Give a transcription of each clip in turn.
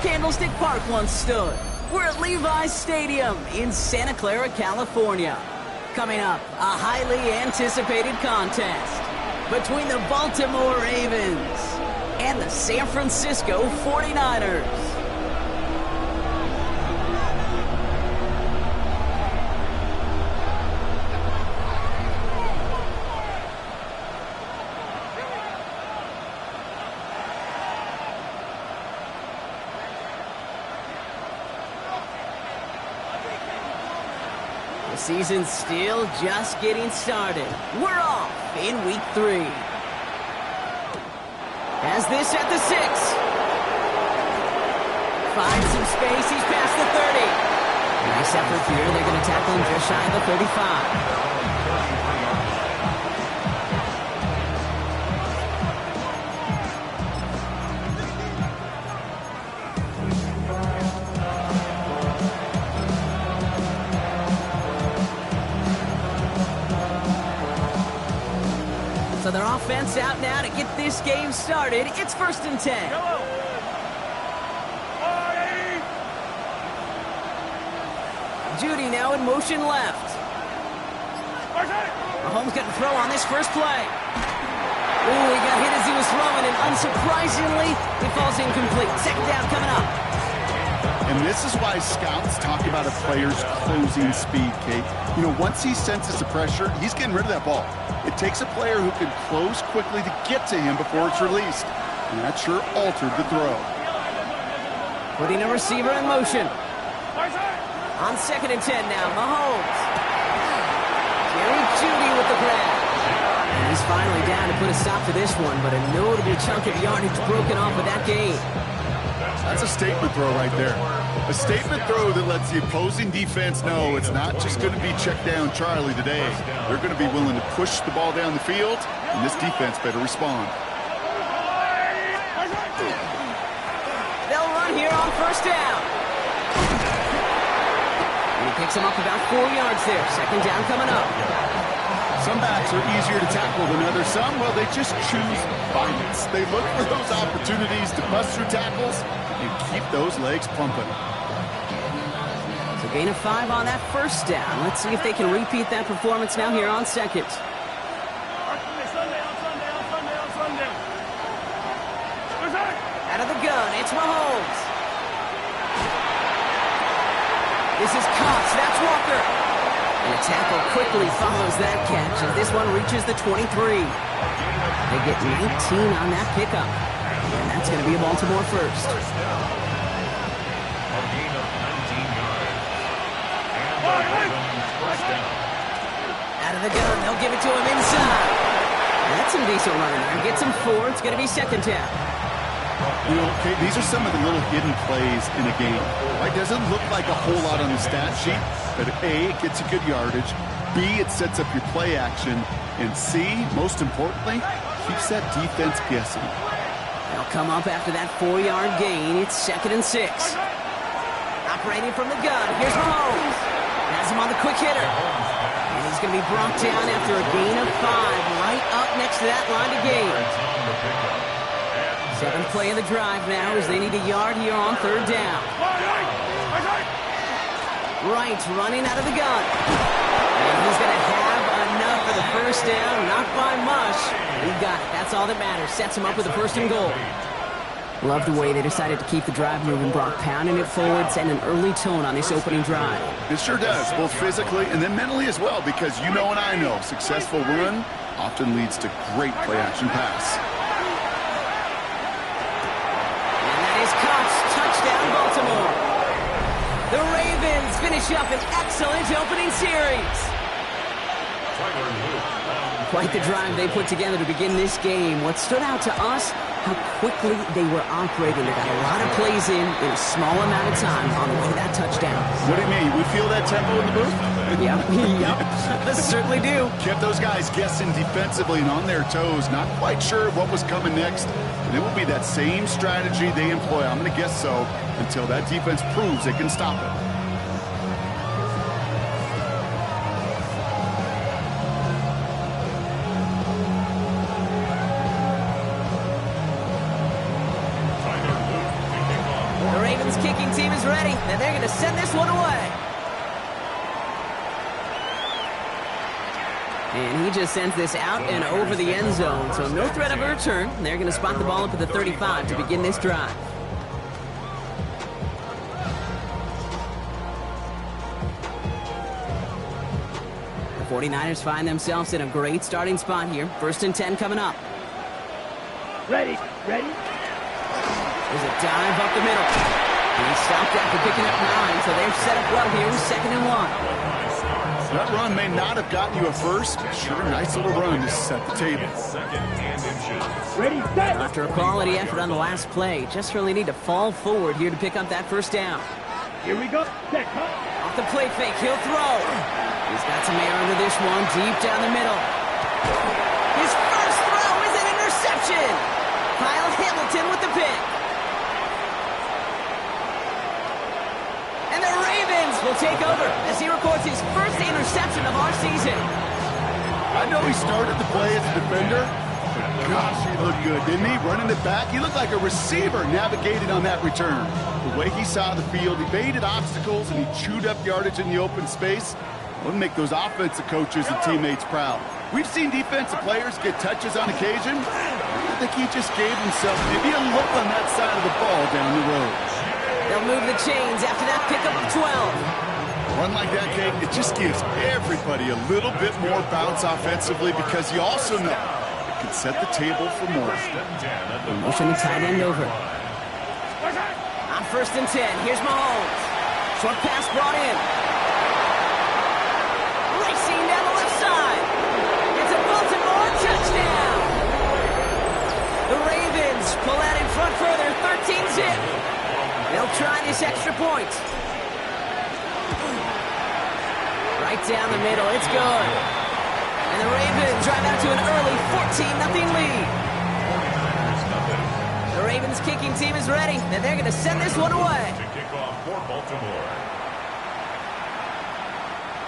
Candlestick Park once stood. We're at Levi's Stadium in Santa Clara, California. Coming up, a highly anticipated contest between the Baltimore Ravens and the San Francisco 49ers. The season's still just getting started. We're off in week 3. Has this at the 6. Finds some space. He's past the 30. Nice effort here. They're going to tackle him just shy of the 35. So their offense out now to get this game started. It's 1st and 10. Judy now in motion left. Mahomes got to throw on this first play. Ooh, he got hit as he was throwing, and unsurprisingly, it falls incomplete. 2nd down coming up. And this is why scouts talk about a player's closing speed, Kate. You know, once he senses the pressure, he's getting rid of that ball. It takes a player who can close quickly to get to him before it's released. And that sure altered the throw. Putting a receiver in motion. On 2nd and 10 now, Mahomes. Jerry Judy with the grab. And he's finally down to put a stop to this one, but a notable chunk of yardage broken off of that game. That's a statement throw right there. A statement throw that lets the opposing defense know it's not just going to be check down Charlie today. They're going to be willing to push the ball down the field, and this defense better respond. They'll run here on 1st down. And he picks him up about 4 yards there. 2nd down coming up. Some backs are easier to tackle than others. Some, well, they just choose violence. They look for those opportunities to bust through tackles and keep those legs pumping. So gain of 5 on that 1st down. Let's see if they can repeat that performance now here on 2nd. Out of the gun, it's Mahomes. This is Cox, that's Walker. And a tackle quickly follows that catch as this one reaches the 23. They get 19 on that pickup. And that's going to be a Baltimore first. Out of the gun, they'll give it to him inside. That's some decent running there. Gets him 4. It's going to be 2nd down. You know, okay, these are some of the little hidden plays in a game. Right? Doesn't look like a whole lot on the stat sheet, but A, it gets you good yardage. B, it sets up your play action. And C, most importantly, keeps that defense guessing. They'll come up after that 4-yard gain. It's 2nd and 6. Operating from the gun. Here's Mahomes. Has him on the quick hitter. And he's going to be brought down after a gain of 5, right up next to that line of gain. 7th play of the drive now as they need a yard here on 3rd down. Wright running out of the gun. And he's going to have enough for the 1st down. Not by much. He got it. That's all that matters. Sets him up with a 1st and goal. Love the way they decided to keep the drive moving. Brock pounding it forward, setting an early tone on this opening drive. It sure does, both physically and then mentally as well, because you know and I know successful run often leads to great play-action pass. Touchdown, Baltimore. The Ravens finish up an excellent opening series. Quite the drive they put together to begin this game. What stood out to us, how quickly they were operating. They got a lot of plays in a small amount of time on the way to that touchdown. What do you mean? We feel that tempo in the booth? Yeah, certainly do. Kept those guys guessing defensively and on their toes, not quite sure what was coming next. And it will be that same strategy they employ, I'm going to guess so, until that defense proves they can stop it. The Ravens kicking team is ready, and they're going to send this one away. And he just sends this out and over the end zone, so no threat of a return. They're going to spot the ball up at the 35 to begin this drive. The 49ers find themselves in a great starting spot here. 1st and 10 coming up. Ready. There's a dive up the middle. He stopped after picking up 9, so they've set up well here with 2nd and 1. That run may not have gotten you a first, but sure, nice little run to set the table. Ready, set. After a quality effort on the last play, just really need to fall forward here to pick up that 1st down. Here we go. Set, cut. Off the play fake, he'll throw. He's got some air under this one, deep down the middle. His first throw is an interception. Kyle Hamilton with the pick. And the Ravens will take over as he records his first interception of our season. I know he started the play as a defender, but gosh, he looked good, didn't he? Running it back, he looked like a receiver navigating on that return. The way he saw the field, he baited obstacles, and he chewed up yardage in the open space. Would make those offensive coaches and teammates proud. We've seen defensive players get touches on occasion. I think he just gave himself maybe a look on that side of the ball down the road. They'll move the chains after that pickup of 12. Run like that, Kate, it just gives everybody a little bit more bounce offensively because you also know it can set the table for more. Motion the tight end over. On 1st and 10, here's Mahomes. Short pass brought in. Racing down the left side. It's a Baltimore touchdown. The Ravens pull out in front further, 13-zip. They'll try this extra point. Right down the middle, it's good. And the Ravens drive out to an early 14-0 lead. The Ravens kicking team is ready, and they're going to send this one away.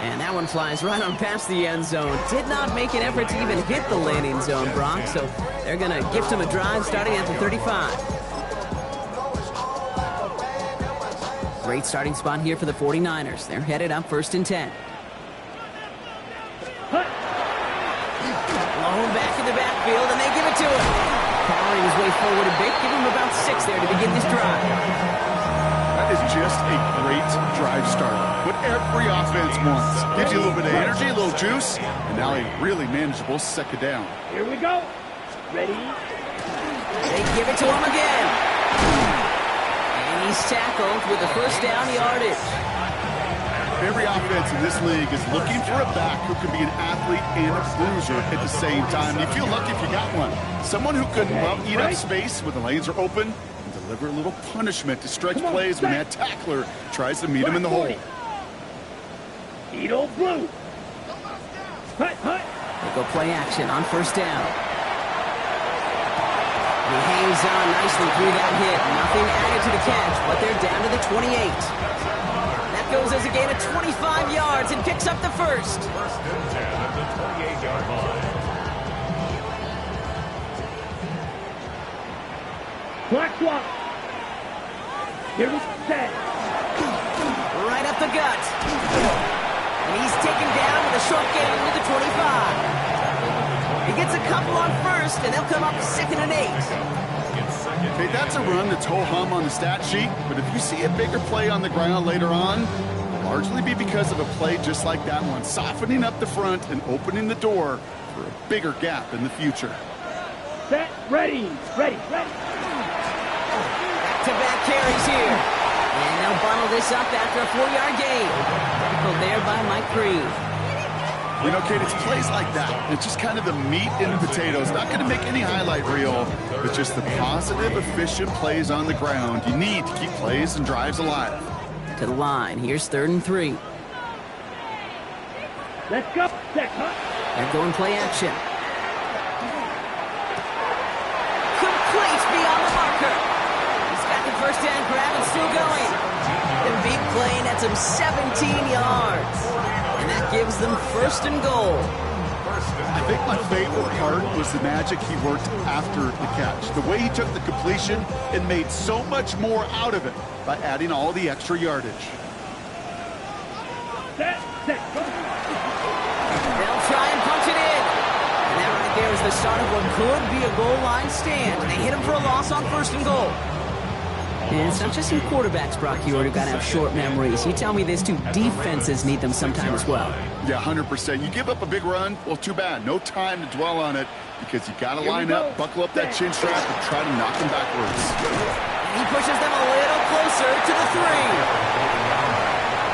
And that one flies right on past the end zone. Did not make an effort to even hit the landing zone, Brock, so they're going to gift him a drive starting at the 35. Great starting spot here for the 49ers. They're headed up 1st and 10. Malone back in the backfield, and they give it to him. Powering his way forward a bit, give him about 6 there to begin this drive. That is just a great drive starter. What every offense wants. Gives you a little bit of energy, a little juice, and now a really manageable 2nd down. Here we go. Ready. They give it to him again. And he's tackled with the 1st down yardage. Every offense in this league is looking for a back who can be an athlete and a bruiser at the same time. You feel lucky if you got one. Someone who can eat up space when the lanes are open and deliver a little punishment to stretch plays when that tackler tries to meet him in the hole. Eagle blue. Hut. They go play action on 1st down. He hangs on nicely through that hit. Nothing added to the catch, but they're down to the 28. That goes as a gain of 25 yards and picks up the 1st. 1st and 10 at the 28-yard line. Black block. Here we set. Right up the gut. And he's taken down with a short gain to the 25. He gets a couple on 1st, and they'll come up 2nd and 8. Okay, that's a run that's ho-hum on the stat sheet, but if you see a bigger play on the ground later on, it'll largely be because of a play just like that one, softening up the front and opening the door for a bigger gap in the future. Set, ready. Back-to-back carries here. And they'll bundle this up after a 4-yard gain. Tackled there by Mike Green. You know, Kate, it's plays like that. It's just kind of the meat and potatoes. Not going to make any highlight reel, but just the positive, efficient plays on the ground. You need to keep plays and drives alive. To the line. Here's 3rd and 3. Let's go. Set, cut. They're going play action. Complete beyond the marker. He's got the 1st down grab and still going. The big play nets him 17 yards. And that gives them 1st and goal. I think my favorite part was the magic he worked after the catch. The way he took the completion and made so much more out of it by adding all the extra yardage. Set, go. They'll try and punch it in. And that right there is the start of what could be a goal line stand. They hit him for a loss on 1st and goal. And it's not just some quarterbacks, Brock Huard, who got to have short memories. You tell me this too, defenses need them sometime as well. Yeah, 100%. You give up a big run, well, too bad. No time to dwell on it because you got to line up, buckle up that chin strap, and try to knock them backwards. And he pushes them a little closer to the 3.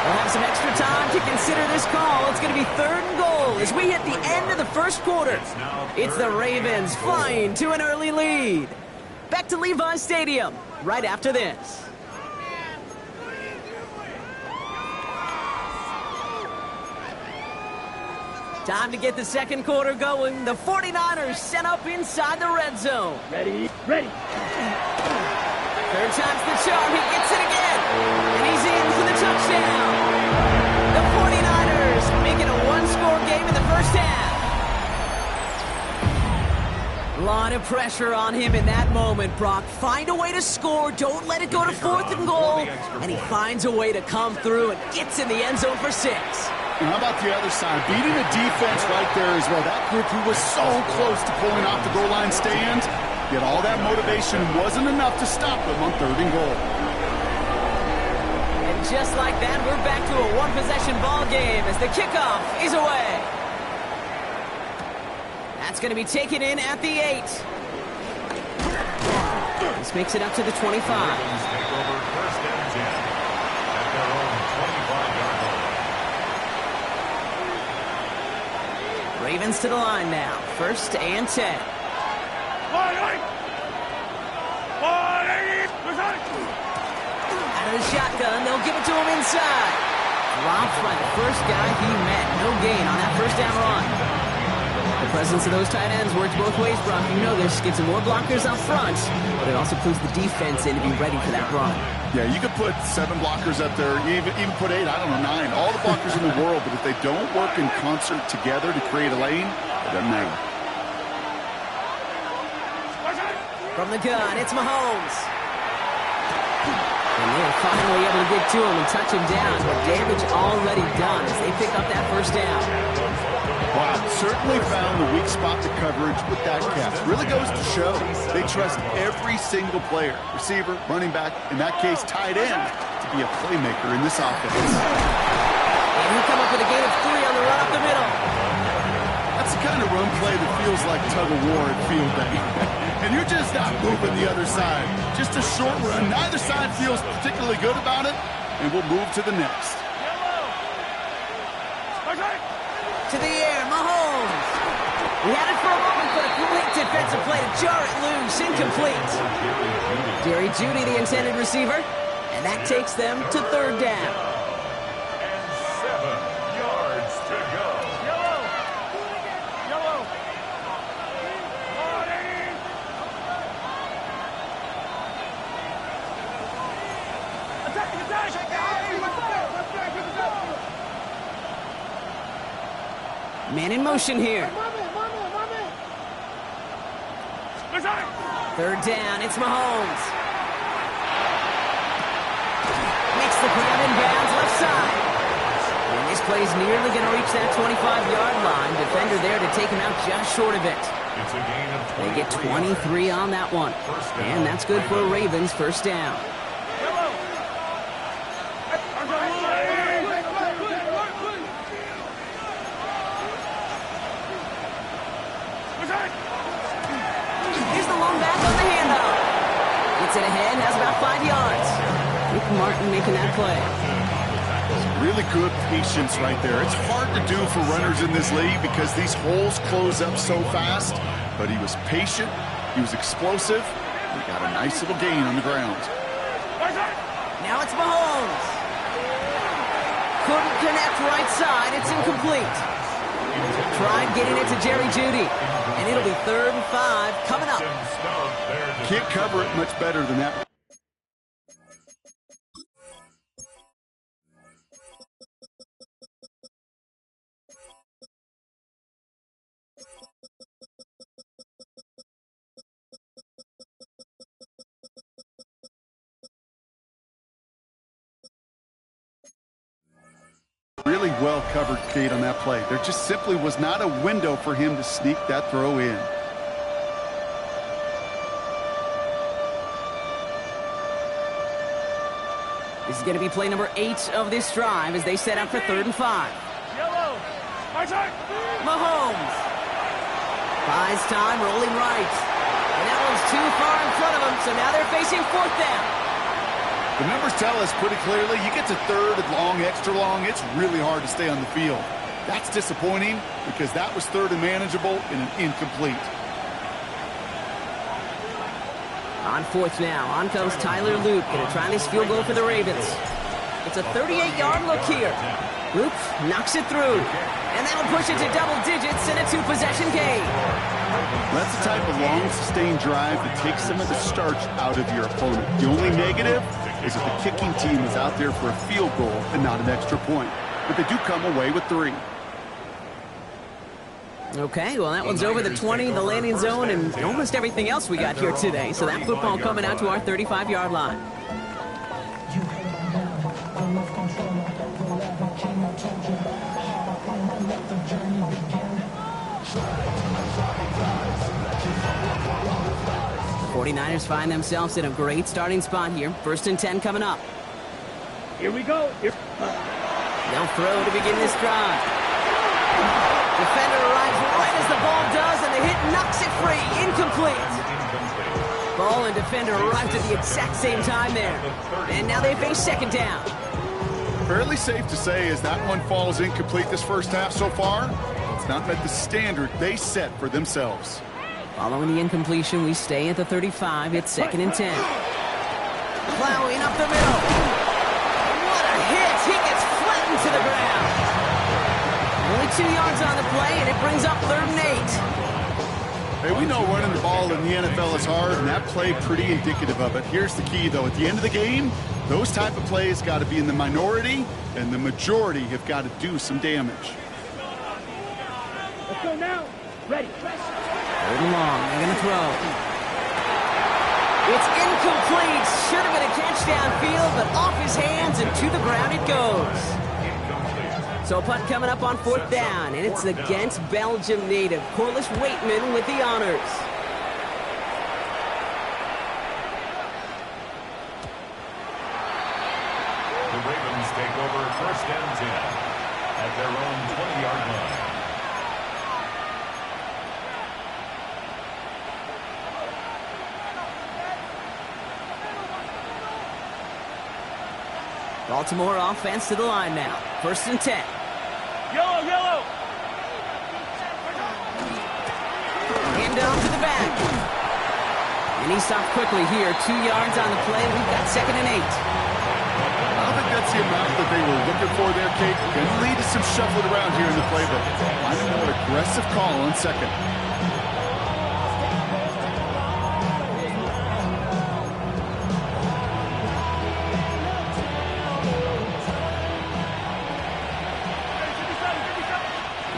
We'll have some extra time to consider this call. It's going to be 3rd and goal as we hit the end of the 1st quarter. It's the Ravens flying to an early lead. Back to Levi's Stadium right after this. Time to get the 2nd quarter going. The 49ers set up inside the red zone. Ready. 3rd time's the charm. He gets it again. And he's in for the touchdown. The 49ers make it a 1-score game in the 1st half. A lot of pressure on him in that moment, Brock. Find a way to score. Don't let it go to 4th and goal. And he finds a way to come through and gets in the end zone for 6. And how about the other side? Beating the defense right there as well. That group who was so close to pulling off the goal line stand, yet all that motivation wasn't enough to stop them on 3rd and goal. And just like that, we're back to a 1-possession ball game as the kickoff is away. That's going to be taken in at the 8. This makes it up to the 25. Take over 1st and 10 at their own 25-yard line. Ravens to the line now. 1st and 10. Out of the shotgun, they'll give it to him inside. Dropped by the first guy he met. No gain on that 1st down run. The presence of those tight ends works both ways, Brock. You know this. Gets some more blockers up front, but it also clues the defense in to be ready for that run. Yeah, you could put 7 blockers up there, even put 8, I don't know, 9. All the blockers in the world, but if they don't work in concert together to create a lane, it doesn't matter. From the gun, it's Mahomes. And they're finally able to get to him and touch him down, but damage already done as they pick up that 1st down. Wow, certainly found the weak spot to coverage with that catch. Really goes to show they trust every single player, receiver, running back, in that case, tight end, to be a playmaker in this offense. And he'll come up with a gain of 3 on the run up the middle. That's the kind of run play that feels like tug-of-war at field day. And you're just not moving the other side. Just a short run. Neither side feels particularly good about it, and we'll move to the next. To the air, Mahomes. He had it for a moment, but a great defensive play to jar it loose. Incomplete. Jerry Jeudy, the intended receiver. And that takes them to 3rd down. And 7 yards to go. Man in motion here. 3rd down, it's Mahomes. Makes the grab in bounds left side. And this play's nearly going to reach that 25-yard line. Defender there to take him out just short of it. It's a gain of 23. They get 23 on that one. And that's good for a Ravens 1st down. Here's the long back on the handoff. Gets it ahead, has about 5 yards. Nick Martin making that play. Really good patience right there. It's hard to do for runners in this league because these holes close up so fast. But he was patient, he was explosive, he got a nice little gain on the ground. Now it's Mahomes. Couldn't connect right side, it's incomplete. Tried getting it to Jerry Jeudy. And it'll be 3rd and 5 coming up. Can't cover it much better than that. really well covered, Kate, on that play. There just simply was not a window for him to sneak that throw in. This is going to be play number 8 of this drive as they set up for 3rd and 5. Yellow. Mahomes. Buys time, rolling right. And that one's too far in front of him, so now they're facing 4th down. The numbers tell us pretty clearly, you get to 3rd and long, extra long, it's really hard to stay on the field. That's disappointing because that was 3rd and manageable and an incomplete. On 4th now, on comes Tyler Luke, going to try this field goal for the Ravens. It's a 38-yard look here. Luke knocks it through, and that'll push it to double digits in a 2-possession game. That's the type of long, sustained drive that takes some of the starch out of your opponent. The only negative is if the kicking team is out there for a field goal and not an extra point. But they do come away with 3. Okay, well, that one's over the 20, the landing zone, and almost everything else we got here today. So that football coming out to our 35-yard line. The 49ers find themselves in a great starting spot here. 1st and 10 coming up. Here we go. They'll throw to begin this drive. Defender arrives right as the ball does, and the hit knocks it free. Incomplete. Ball and defender arrived at the exact same time there. And now they face 2nd down. Fairly safe to say as that one falls incomplete this first half so far, it's not met the standard they set for themselves. Following the incompletion, we stay at the 35. It's 2nd and 10. Plowing up the middle. What a hit! He gets flattened to the ground. Only 2 yards on the play, and it brings up 3rd and 8. Hey, we know running the ball in the NFL is hard, and that play pretty indicative of it. Here's the key, though. At the end of the game, those type of plays got to be in the minority, and the majority have got to do some damage. Let's go now. Ready. 3rd and long. They're going to throw. It's incomplete. Should have been a catch downfield, but off his hands and to the ground it goes. So a punt coming up on 4th down, and it's against Belgium native Corliss Waitman with the honors. The Ravens take over 1st and 10 at their own 20-yard line. Baltimore offense to the line now. 1st and 10. Yellow. Hand off to the back. And he stopped quickly here. 2 yards on the play. We've got 2nd and 8. I don't think that's the amount that they were looking for there, Kate. Can lead to some shuffling around here in the playbook. Find a more aggressive call on 2nd.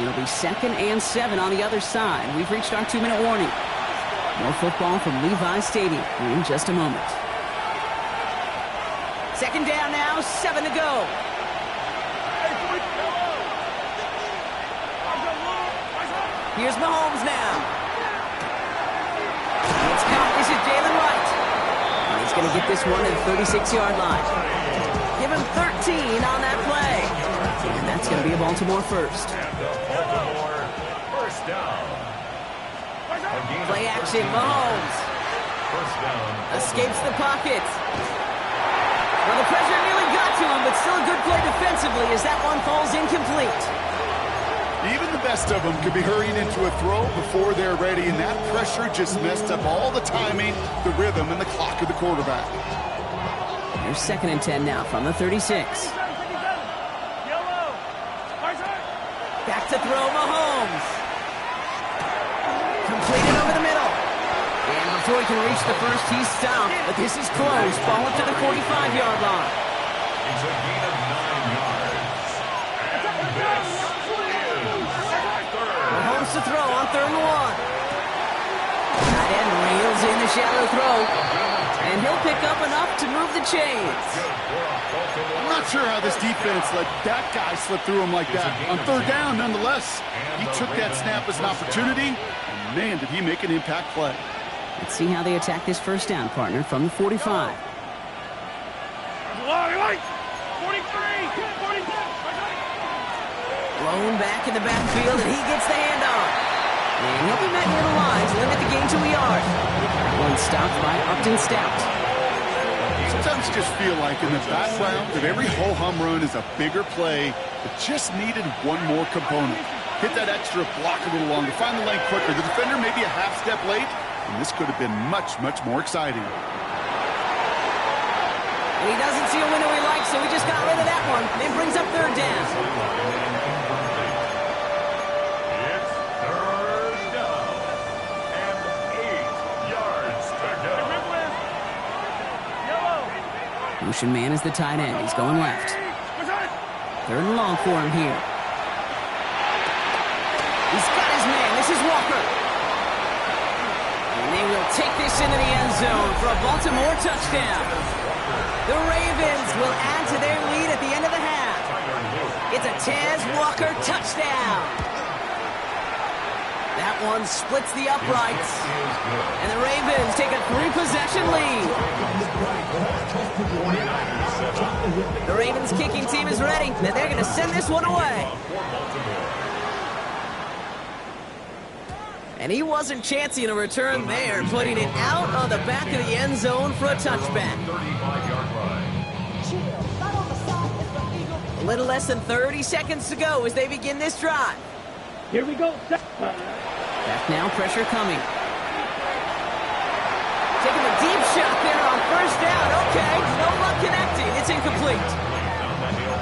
It'll be 2nd and 7 on the other side. We've reached our 2-minute warning. More football from Levi Stadium in just a moment. 2nd down now, 7 to go. Here's Mahomes now. It's caught. This is Jalen Wright. And he's going to get this one at the 36-yard line. Give him 13 on that play. And that's going to be a Baltimore first. Baltimore 1st down. Play action, Mahomes. 1st down. Escapes the pocket. Well, the pressure nearly got to him, but still a good play defensively as that one falls incomplete. Even the best of them could be hurrying into a throw before they're ready, and that pressure just messed up all the timing, the rhythm, and the clock of the quarterback. Here's 2nd and 10 now from the 36. Back to throw, Mahomes. Completed over the middle. And before he can reach the first, he's stopped. But this is close. Ball up to the 45-yard line. It's a gain of 9 yards. And this is 3rd. Mahomes to throw on 3rd and 1. Tight end reels in the shallow throw. And he'll pick up enough to move the chains. I'm not sure how this defense let that guy slip through him like that. On third down, nonetheless, he took that snap as an opportunity, and man, did he make an impact play. Let's see how they attack this first down, partner, from the 45. 43. Blown back in the backfield, and he gets the handoff. And he'll be met near the lines, limit the game to a yard. That one stopped by Upton Stout. Sometimes you just feel like in the background that every ho-hum run is a bigger play that just needed one more component. Hit that extra block a little longer, find the lane quicker. The defender may be a half step late, and this could have been much, much more exciting. And he doesn't see a window he likes, so he just got rid of that one. Then brings up third down. It's third down and 8 yards to go. Motion man is the tight end. He's going left. Third and long for him here. He's got his man. This is Walker. And they will take this into the end zone for a Baltimore touchdown. The Ravens will add to their lead at the end of the half. It's a Tez Walker touchdown. That one splits the uprights. And the Ravens take a 3-possession lead. The Ravens kicking team is ready, and they're going to send this one away. And he wasn't chancing a return there, putting it out of the back of the end zone for a touchback. A little less than 30 seconds to go as they begin this drive. Here we go. Back now, pressure coming. Taking a deep shot there on first down. Okay, no luck connecting. It's incomplete.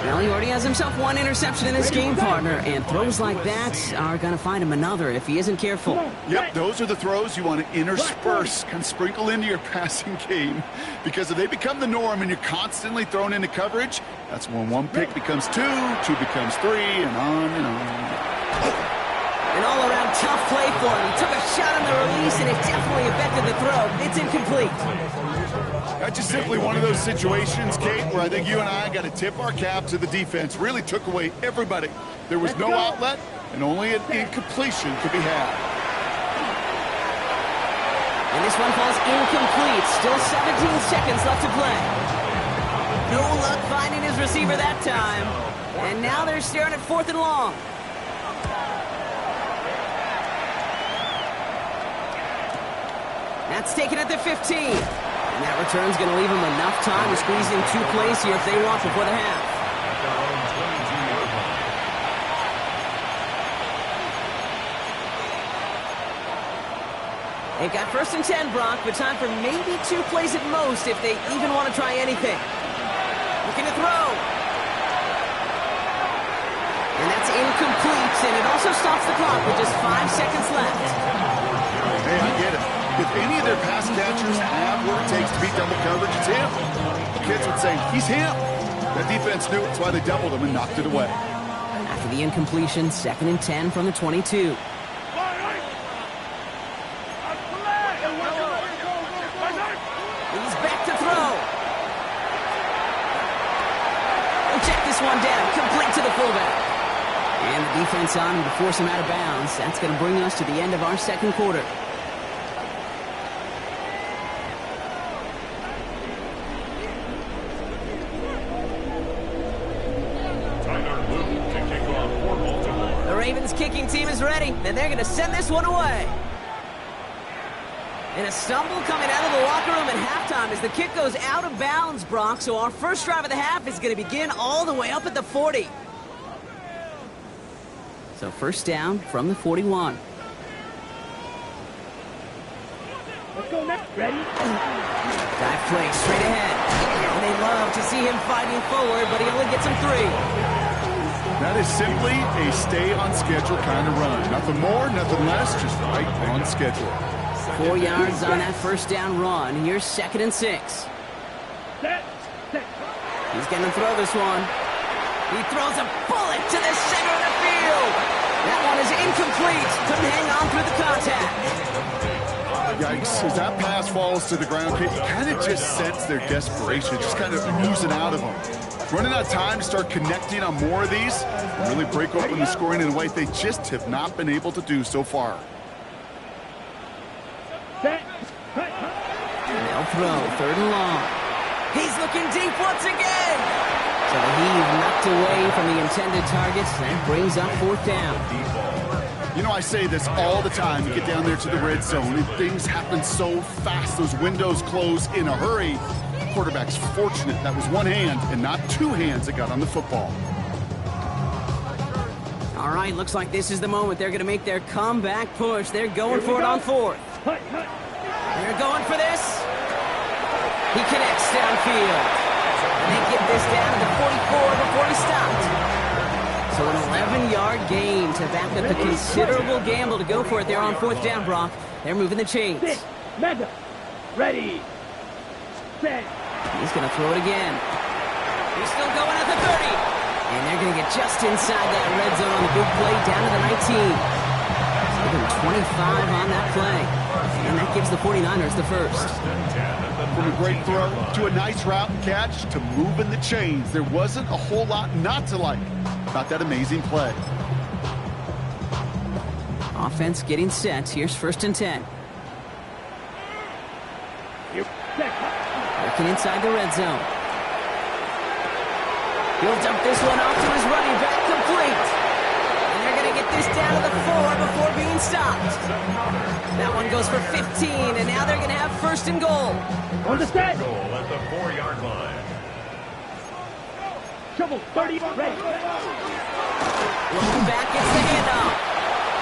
Well, he already has himself one interception in this game, partner, and throws like that are going to find him another if he isn't careful. Yep, those are the throws you want to intersperse, kind of sprinkle into your passing game, because if they become the norm and you're constantly thrown into coverage, that's when one pick becomes two becomes three, and on and on. An all-around tough play for him. He took a shot on the release, and it definitely affected the throw. It's incomplete. That's just simply one of those situations, Kate, where I think you and I got to tip our cap to the defense. Really took away everybody. There was no outlet, and only an incompletion could be had. And this one falls incomplete. Still 17 seconds left to play. No luck finding his receiver that time. And now they're staring at 4th and long. That's taken at the 15. And that return's going to leave them enough time to squeeze in 2 plays here if they want before the half. They've got 1st and 10, Brock, but time for maybe 2 plays at most if they even want to try anything. Looking to throw. And that's incomplete, and it also stops the clock with just 5 seconds left. Hey, I get it. If any of their pass catchers have what it takes to beat double coverage, it's him. The kids would say, he's him. That defense knew it, that's why they doubled him and knocked it away. After the incompletion, 2nd and 10 from the 22. He's back to throw. He'll check this one down, complete to the fullback. And the defense on him to force him out of bounds. That's going to bring us to the end of our second quarter. The Ravens kicking team is ready, and they're going to send this one away. And a stumble coming out of the locker room at halftime as the kick goes out of bounds, Brock. So our first drive of the half is going to begin all the way up at the 40. So first down from the 41. Let's go next. Ready? Dive play straight ahead. And they love to see him fighting forward, but he only gets him 3. That is simply a stay-on-schedule kind of run. Nothing more, nothing less, just right on schedule. 4 yards on that first down run. Here's 2nd and 6. Set. He's going to throw this one. He throws a bullet to the center of the field. That one is incomplete. Couldn't hang on through the contact. Yikes. As that pass falls to the ground, you kind of just sense their desperation, just kind of oozing out of them. Running out of time to start connecting on more of these and really break open the scoring in a way they just have not been able to do so far. Set. They'll throw, 3rd and long. He's looking deep once again. So he knocked away from the intended targets. That brings up 4th down. You know, I say this all the time. You get down there to the red zone, and things happen so fast. Those windows close in a hurry. Quarterback's fortunate that was one hand and not 2 hands that got on the football. All right, looks like this is the moment. They're going to make their comeback push. They're going for it on 4th. They're going for this. He connects downfield. And they get this down to the 44 before he stopped. So an 11-yard gain to back up the considerable gamble to go for it there on 4th down, Brock. They're moving the chains. Madden. Ready. Set. He's going to throw it again. He's still going at the 30. And they're going to get just inside that red zone on the big play down to the 19. So they're 25 on that play. And that gives the 49ers the first. From a great throw to a nice route and catch to moving the chains. There wasn't a whole lot not to like about that amazing play. Offense getting set. Here's 1st and 10. Working inside the red zone. He'll dump this one off to his running back, complete. And they're going to get this down to the 4 before being stopped. That one goes for 15, and now they're going to have 1st and goal. On the set. Goal at the 4-yard line. Shovel 30. Ready. Looking back, gets the handoff.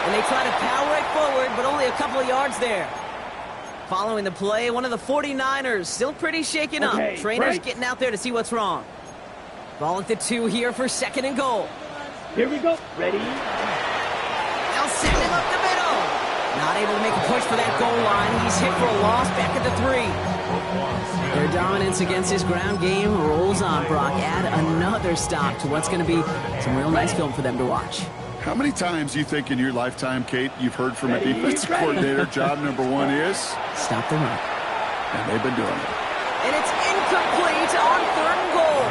And they try to power it forward, but only a couple of yards there. Following the play, one of the 49ers still pretty shaken up. Okay, Trainers break. getting out there to see what's wrong. Ball at the 2 here for 2nd and goal. Here we go. Ready. They'll send him up the middle. Not able to make a push for that goal line. He's hit for a loss back at the 3. Their dominance against his ground game rolls on, Brock. Add another stop to what's going to be some real nice film for them to watch. How many times do you think in your lifetime, Kate, you've heard from a defensive coordinator, job number 1 is? Stop the run. And they've been doing it. And it's incomplete on 3rd and goal.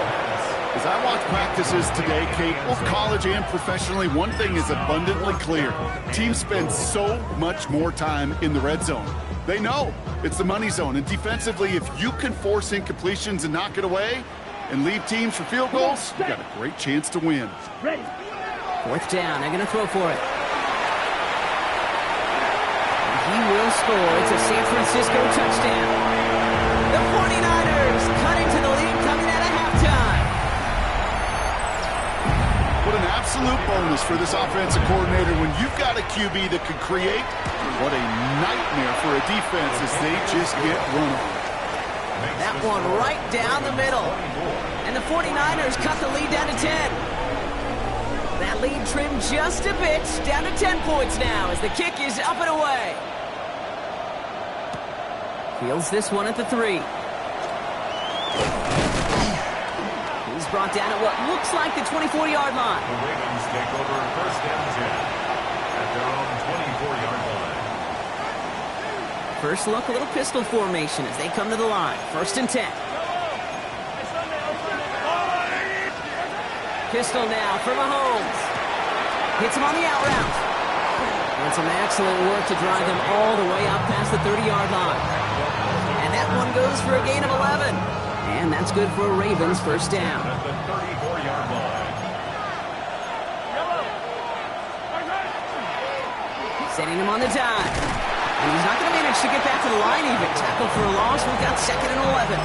As I watch practices today, Kate, both college and professionally, one thing is abundantly clear. Teams spend so much more time in the red zone. They know it's the money zone. And defensively, if you can force incompletions and knock it away and leave teams for field goals, you got a great chance to win. Ready. 4th down. They're going to throw for it. And he will score. It's a San Francisco touchdown. The 49ers cut into the lead coming out of halftime. What an absolute bonus for this offensive coordinator when you've got a QB that can create. What a nightmare for a defense as they just get run on. That one right down the middle. And the 49ers cut the lead down to 10. That lead trimmed just a bit, down to 10 points now as the kick is up and away. Fields this one at the 3. He's brought down at what looks like the 24-yard line. The Ravens take over 1st and 10 at their own 24-yard line. First look, a little pistol formation as they come to the line. 1st and 10. Pistol now for Mahomes. Hits him on the out route. And some excellent work to drive them all the way up past the 30-yard line. And that one goes for a gain of 11. And that's good for a Ravens 1st down. At the 34-yard line. Setting him on the dive. And he's not going to manage to get back to the line even. Tackle for a loss. We've got 2nd and 11.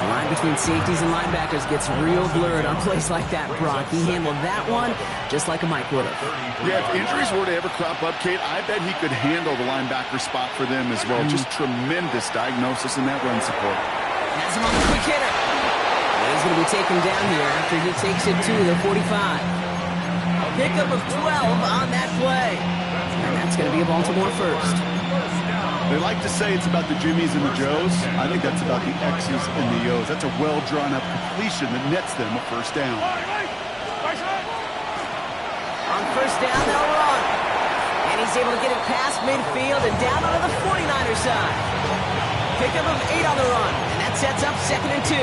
The line between safeties and linebackers gets real blurred on plays like that, Brock. He handled that one just like a Mike would have. Yeah, if injuries were to ever crop up, Kate, I bet he could handle the linebacker spot for them as well. Just tremendous diagnosis in that run support. Has him on the quick hitter. He's going to be taken down here after he takes it to the 45. Pickup of 12 on that play. And that's going to be a Baltimore 1st. They like to say it's about the Jimmies and the Joes. I think that's about the X's and the O's. That's a well-drawn-up completion that nets them a 1st down. On 1st down, they'll run. And he's able to get it past midfield and down onto the 49er side. Pickup of 8 on the run. And that sets up 2nd and 2.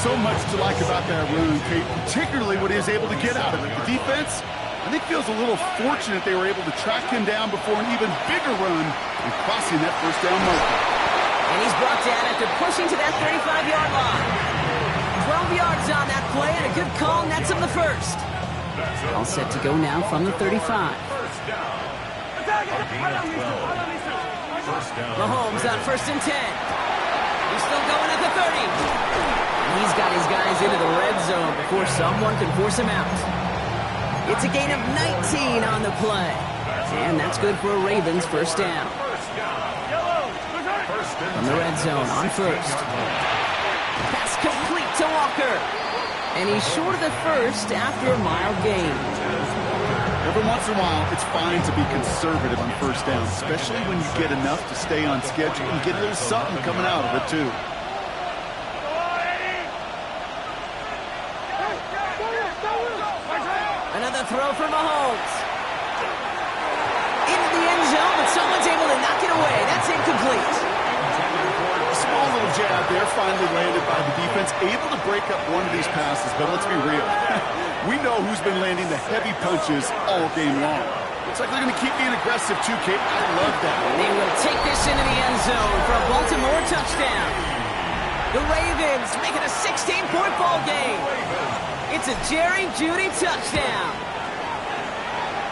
So much to like about that run, Kate, particularly what he was able to get out of it. The defense, I think, feels a little fortunate they were able to track him down before an even bigger run and crossing that first down marker. And he's brought down after pushing to that 35-yard line. 12 yards on that play, and a good call nets him the first. All set to go now from the 35. Mahomes on 1st and 10. He's still going at the 30. And he's got his guys into the red zone before someone can force him out. It's a gain of 19 on the play. And that's good for a Ravens first down. From the red zone on 1st. Pass complete to Walker. And he's short of the first after a mild gain. Every once in a while, it's fine to be conservative on first down, especially when you get enough to stay on schedule and get a little something coming out of it, too. Another throw for Mahomes. Into the end zone, but someone's able to knock it away. That's incomplete. Small little jab there, finally landed by the defense, able to break up one of these passes, but let's be real. We know who's been landing the heavy punches all game long. Looks like they're going to keep being aggressive too, Kate. I love that. They will take this into the end zone for a Baltimore touchdown. The Ravens make it a 16-point ball game. It's a Jerry Jeudy touchdown.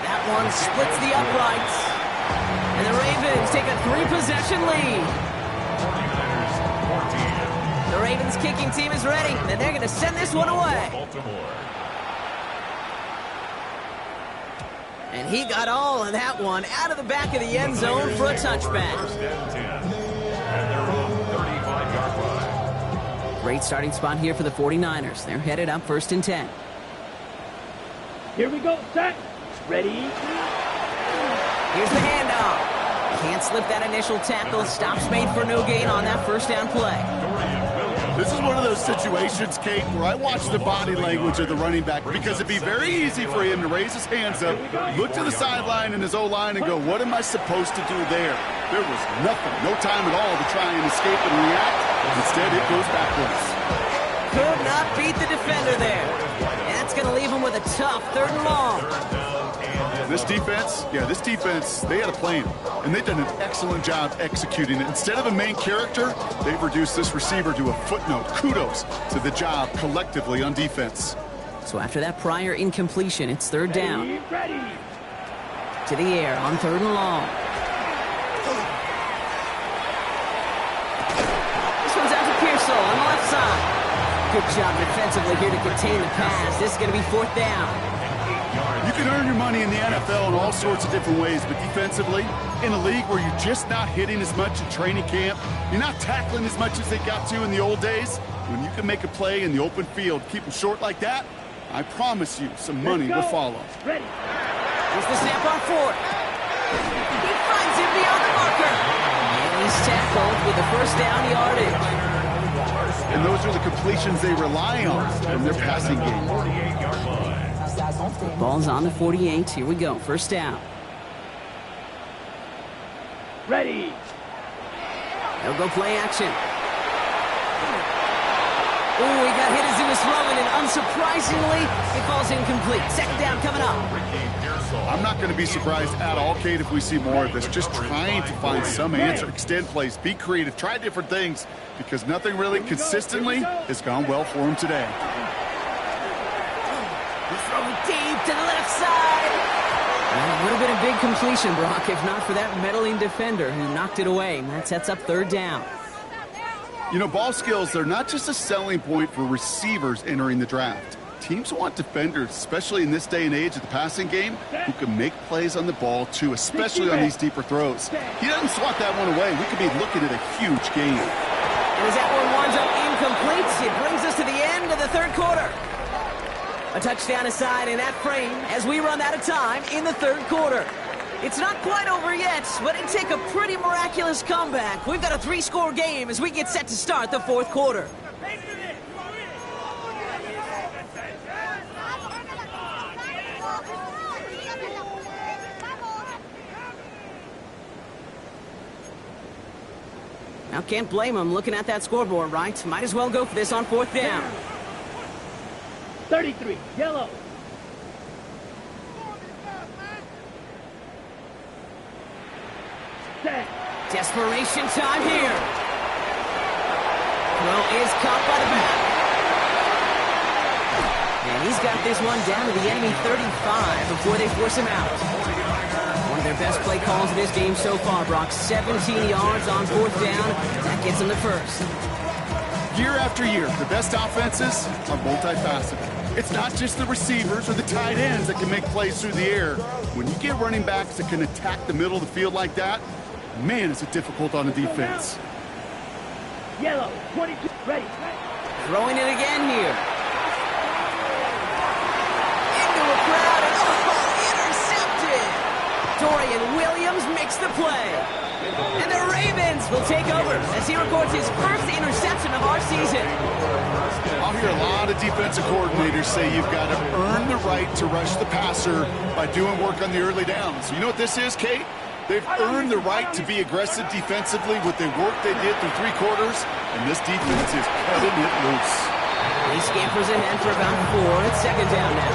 That one splits the uprights. And the Ravens take a 3-possession lead. The Ravens kicking team is ready, and they're going to send this one away. And he got all of that one out of the back of the end zone for a touchback. Great starting spot here for the 49ers. They're headed up 1st and 10. Here we go, set, ready. Here's the handoff. Can't slip that initial tackle. Stops made for no gain on that first down play. This is one of those situations, Kate, where I watch the body language of the running back because it'd be very easy for him to raise his hands up, look to the sideline in his O-line and go, what am I supposed to do there? There was nothing, no time at all to try and escape and react. Instead, it goes backwards. Could not beat the defender there. And that's going to leave him with a tough 3rd and long. This defense, they had a plan, and they've done an excellent job executing it. Instead of a main character, they've reduced this receiver to a footnote. Kudos to the job collectively on defense. So after that prior incompletion, it's 3rd down. Ready. To the air on 3rd and long. This one's out to Pearsall on the left side. Good job defensively here to contain the pass. This is going to be 4th down. You can earn your money in the NFL in all sorts of different ways, but defensively, in a league where you're just not hitting as much in training camp, you're not tackling as much as they got to in the old days, when you can make a play in the open field, keep them short like that, I promise you some money will follow. Ready. Here's the snap on 4th. He finds him beyond the marker. And he's tackled with the first down yardage. And those are the completions they rely on in their passing game. Ball's on the 48. Here we go. 1st down. Ready. They'll go play action. Oh, he got hit as he was throwing, and unsurprisingly, it falls incomplete. 2nd down coming up. I'm not going to be surprised at all, Kate, if we see more of this. Just trying to find some answer, extend plays, be creative, try different things, because nothing really consistently has gone well for him today. Throw deep to the left side. Well, it would have been a big completion, Brock, if not for that meddling defender who knocked it away. And that sets up 3rd down. You know, ball skills, they're not just a selling point for receivers entering the draft. Teams want defenders, especially in this day and age of the passing game, who can make plays on the ball, too, especially on these deeper throws. He doesn't swat that one away. We could be looking at a huge game. And as that one winds up incomplete, it brings us to the end of the 3rd quarter. A touchdown aside in that frame as we run out of time in the 3rd quarter. It's not quite over yet, but it'd take a pretty miraculous comeback. We've got a 3-score game as we get set to start the 4th quarter. Now, can't blame him looking at that scoreboard, right? Might as well go for this on 4th down. 33, yellow. Set. Desperation time here. Throw is caught by the back. And he's got this one down to the enemy 35 before they force him out. One of their best play calls of this game so far, Brock. 17 yards on 4th down. That gets them the first. Year after year, the best offenses are multifaceted. It's not just the receivers or the tight ends that can make plays through the air. When you get running backs that can attack the middle of the field like that, man, is it difficult on the defense. Yellow, 22, ready. Throwing it again here. Into a crowd and intercepted. Dorian Williams makes the play. And the Ravens will take over as he records his first interception of our season. I'll hear a lot of defensive coordinators say you've got to earn the right to rush the passer by doing work on the early downs. You know what this is, Kate? They've earned the right to be aggressive defensively with the work they did through 3 quarters, and this defense is cutting it loose. He scampers ahead for about 4. It's 2nd down now.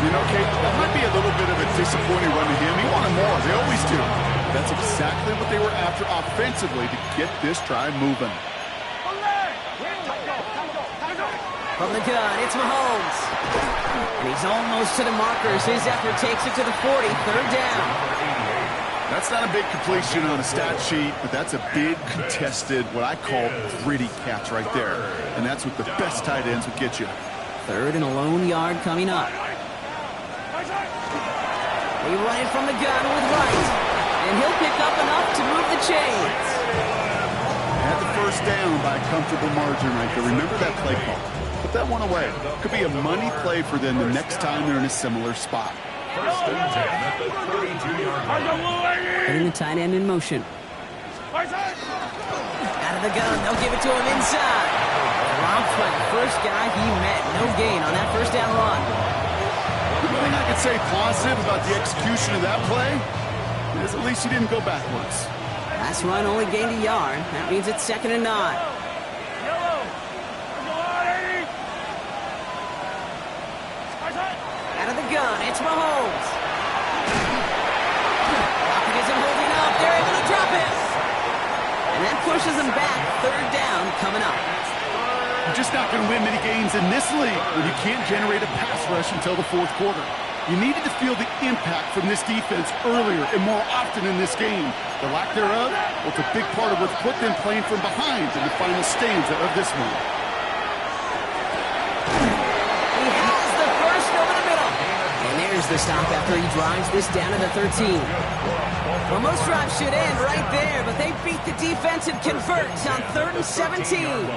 You know, Kate, that might be a little bit of a disappointing run to him. He wanted more. They always do. That's exactly what they were after offensively to get this drive moving. From the gun, it's Mahomes. And he's almost to the markers. His effort takes it to the 40, 3rd down. That's not a big completion on a stat sheet, but that's a big contested, what I call gritty catch right there. And that's what the best tight ends would get you. 3rd and a lone yard coming up. They run it from the gun with Wright. And he'll pick up enough to move the chains. Had the 1st down by a comfortable margin right there. Remember that play call. Put that one away. Could be a money play for them the next time they're in a similar spot. 1st and 10 at the 32-yard line. Putting the tight end in motion. Out of the gun, they'll give it to him inside. Dropped by the first guy he met. No gain on that 1st down run. The only thing I could say positive about the execution of that play is at least he didn't go backwards. Last run only gained a yard. That means it's 2nd and 9. Out of the gun, it's Mahomes. Pocket isn't holding up. They're able to drop it. And that pushes them back. 3rd down coming up. You're just not going to win many games in this league when you can't generate a pass rush until the 4th quarter. You needed to feel the impact from this defense earlier and more often in this game. The lack thereof, well, it's a big part of what's put them playing from behind in the final stanza of this one. He has the first over the middle. And there's the stop after he drives this down to the 13. Well, most drives should end right there, but they beat the defense and converts on 3rd and 17.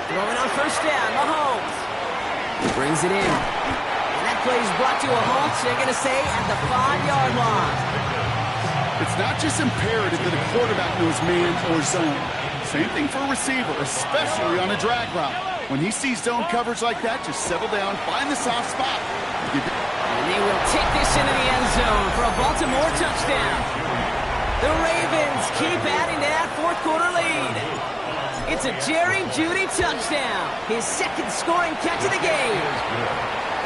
Throwing on 1st down, Mahomes. Brings it in. And that play is brought to a halt, they're going to say, at the 5-yard line. It's not just imperative that a quarterback knows man or zone. Same thing for a receiver, especially on a drag route. When he sees zone coverage like that, just settle down, find the soft spot. And they will take this into the end zone for a Baltimore touchdown. The Ravens keep adding to that 4th quarter lead. It's a Jerry Jeudy touchdown, his 2nd scoring catch of the game.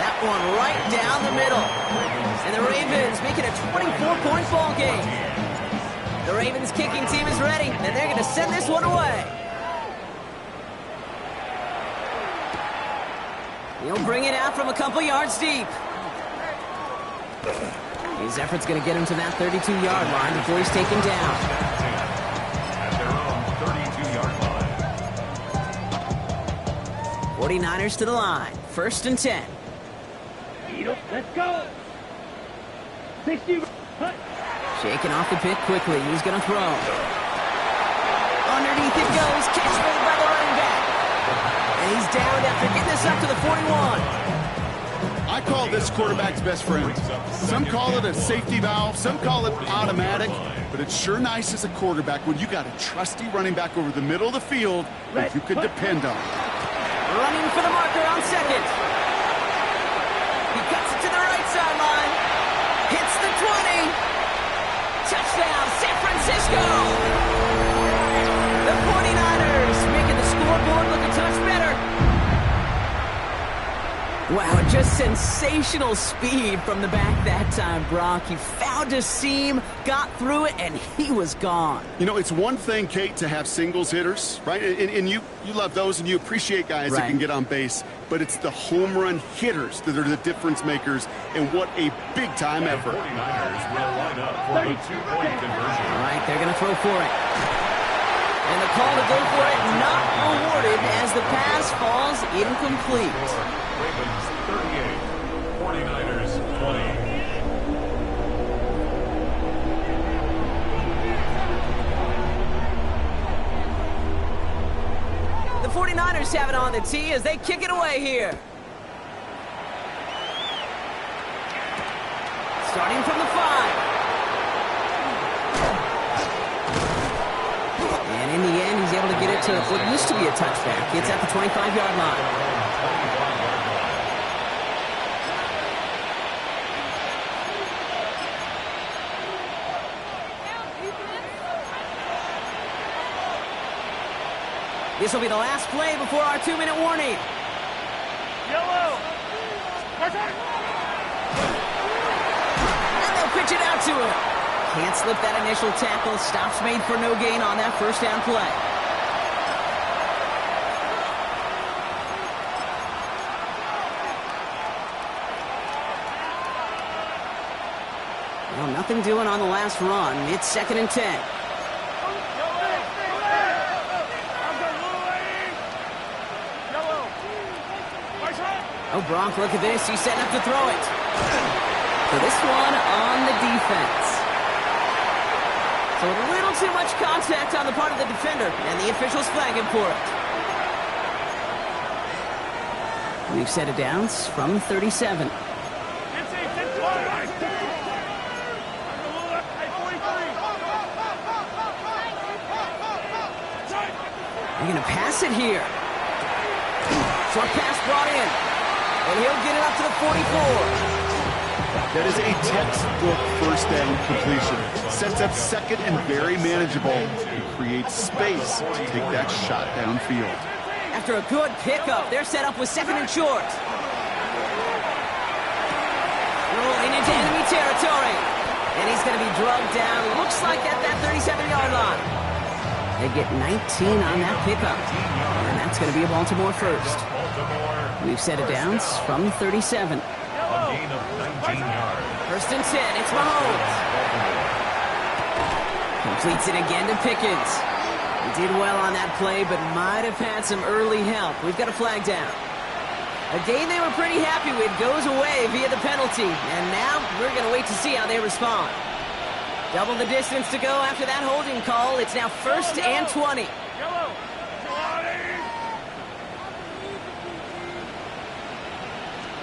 That one right down the middle. And the Ravens make it a 24-point ball game. The Ravens kicking team is ready, and they're going to send this one away. He'll bring it out from a couple yards deep. His effort's going to get him to that 32-yard line before he's taken down. At their own 32-yard line. 49ers to the line. 1st and 10. Let's go. 60. Shaking off the pit quickly. He's going to throw. Underneath it goes. Catch made by the running back. And he's down after getting this up to the 41. I call this quarterback's best friend. Some call it a safety valve. Some call it automatic. But it's sure nice as a quarterback when you got a trusty running back over the middle of the field that you can depend on. Running for the marker on 2nd. He cuts it to the right sideline. Hits the 20. touchdown, San Francisco! The 49ers making the scoreboard look a touch better. Wow, just sensational speed from the back that time, Brock. He found a seam, got through it, and he was gone. You know, it's one thing, Kate, to have singles hitters, right? And you love those, and you appreciate guys that can get on base. But it's the home run hitters that are the difference makers, and what a big-time effort. 49ers will line up for the two-point conversion. All right, they're going to throw for it. And the call to go for it not rewarded as the pass falls incomplete. Ravens 38, 49ers 20. The 49ers have it on the tee as they kick it away here. Starting from the 5. And in the end, he's able to get it to what used to be a touchback. It's at the 25-yard line. This will be the last play before our 2-minute warning. Yellow. And they'll pitch it out to him. Can't slip that initial tackle. Stops made for no gain on that first down play. Well, nothing doing on the last run. It's 2nd and 10. Oh, Brock, look at this. He's setting up to throw it. So this one on the defense. So a little too much contact on the part of the defender, and the officials flagging for it. We've set it down from 37. They're going to pass it here. Short pass brought in. And he'll get it up to the 44. That is a textbook first down completion. Sets up second and very manageable. And creates space to take that shot downfield. After a good pickup, they're set up with 2nd and short. Rolling into enemy territory. And he's going to be drugged down. Looks like at that 37-yard line. They get 19 on that pickup. And that's going to be a Baltimore first. We've set it down from 37. A gain of 19 yards. 1st and 10. It's Mahomes. Completes it again to Pickens. He did well on that play, but might have had some early help. We've got a flag down. A game they were pretty happy with goes away via the penalty. And now we're going to wait to see how they respond. Double the distance to go after that holding call. It's now 1st and 20.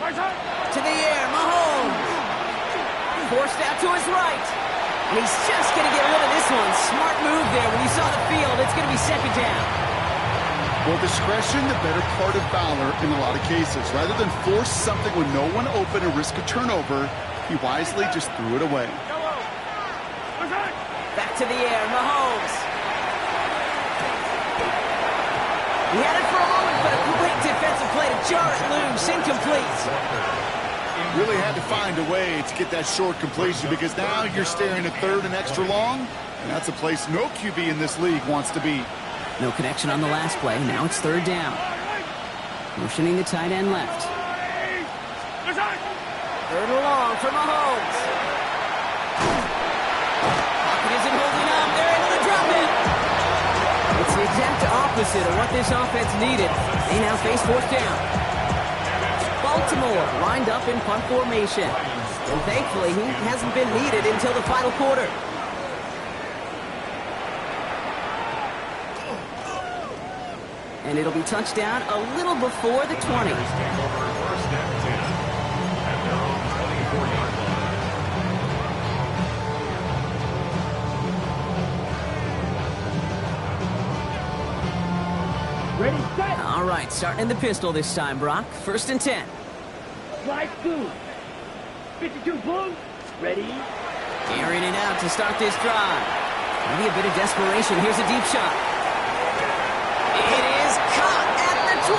To the air, Mahomes. Forced out to his right. And he's just going to get rid of this one. Smart move there. When you saw the field, it's going to be 2nd down. Well, discretion, the better part of valor in a lot of cases. Rather than force something with no one open and risk a turnover, he wisely just threw it away. Back to the air, Mahomes. He had it for a moment, but a great defensive play to jar it loose. Incomplete. Really had to find a way to get that short completion because now you're staring at 3rd and extra long, and that's a place no QB in this league wants to be. No connection on the last play. Now it's 3rd down. Motioning the tight end left. 3rd and long for Mahomes. Pocket isn't holding up. They're able to drop it. It's the exact opposite of what this offense needed. They now face 4th down. Baltimore lined up in punt formation. And thankfully, he hasn't been needed until the final quarter. And it'll be touchdown a little before the 20. Ready, set. All right, starting in the pistol this time, Brock. 1st and 10. Slide 2. 52 boom. Ready, Airing it out to start this drive. Maybe a bit of desperation. Here's a deep shot. It is caught at the 20.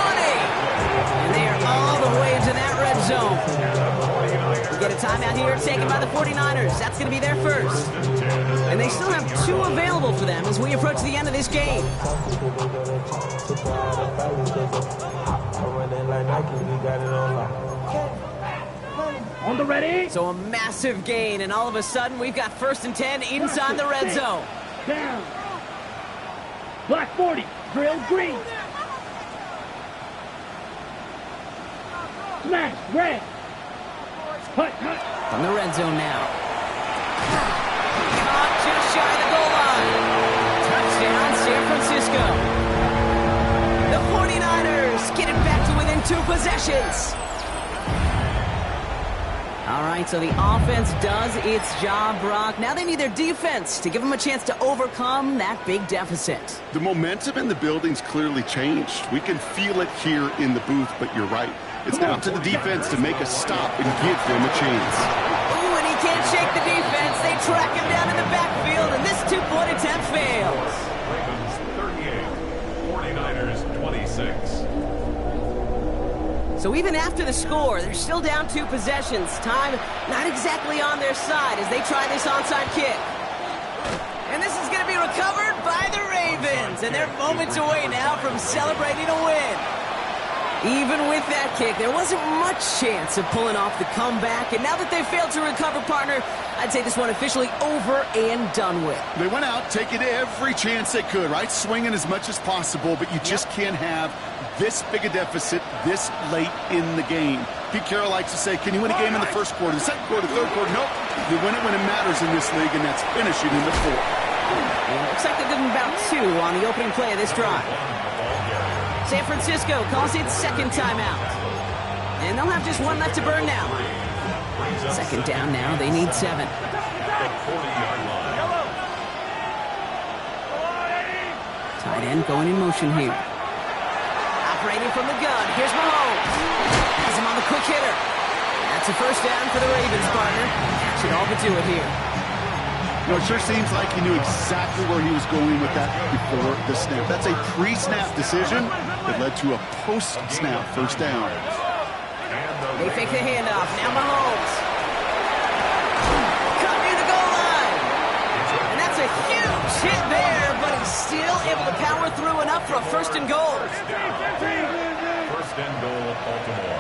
And they are all the way into that red zone. We get a timeout here taken by the 49ers. That's going to be their first. And they still have 2 available for them as we approach the end of this game. On the ready. So a massive gain, and all of a sudden we've got 1st and 10 inside the red zone. Down. Black 40. Drill green. Smash. Red. Hut, hut. From the red zone now. Caught just shy of the goal line. Touchdown, San Francisco. The 49ers get it back to within 2 possessions. All right, so the offense does its job, Brock. Now they need their defense to give them a chance to overcome that big deficit. The momentum in the building's clearly changed. We can feel it here in the booth, but you're right. It's down to the defense to make a stop and give them a chance. Ooh, and he can't shake the defense. They track him down in the backfield, and this 2-point attempt fails. Ravens 38, 49ers 26. So even after the score, they're still down 2 possessions. Time not exactly on their side as they try this onside kick. And this is going to be recovered by the Ravens. And they're moments away now from celebrating a win. Even with that kick, there wasn't much chance of pulling off the comeback. And now that they've failed to recover, partner, I'd say this one officially over and done with. They went out taking every chance they could, right? Swinging as much as possible, but you just can't have this big a deficit this late in the game. Pete Carroll likes to say, can you win a game in the first quarter, the second quarter, the third quarter? Nope. You win it when it matters in this league, and that's finishing in the 4th. Yeah, looks like they're giving about 2 on the opening play of this drive. San Francisco calls it 2nd timeout. And they'll have just 1 left to burn now. 2nd down now. They need 7. The 40-yard line. Tight end going in motion here. Operating from the gun. Here's Mahomes. Has him on the quick hitter. That's a 1st down for the Ravens, partner. That should all but do it here. You know, it sure seems like he knew exactly where he was going with that before the snap. That's a pre-snap decision that led to a post-snap 1st down. They fake the handoff. Now Mahomes. Cut near the goal line. And that's a huge hit there, but he's still able to power through enough for a 1st and goal. 1st and goal, Baltimore.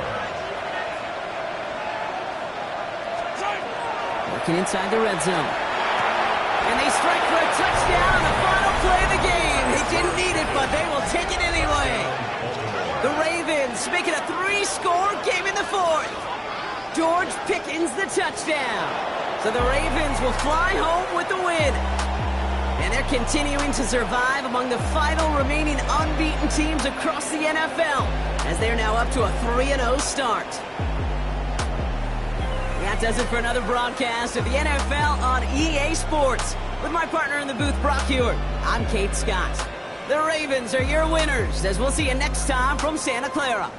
Working inside the red zone. And they strike for a touchdown on the final play of the game. They didn't need it, but they will take it anyway. The Ravens make it a 3-score game in the 4th. George Pickens the touchdown. So the Ravens will fly home with the win. And they're continuing to survive among the final remaining unbeaten teams across the NFL as they're now up to a 3-0 start. That does it for another broadcast of the NFL on EA Sports. With my partner in the booth, Brock Hewitt, I'm Kate Scott. The Ravens are your winners, as we'll see you next time from Santa Clara.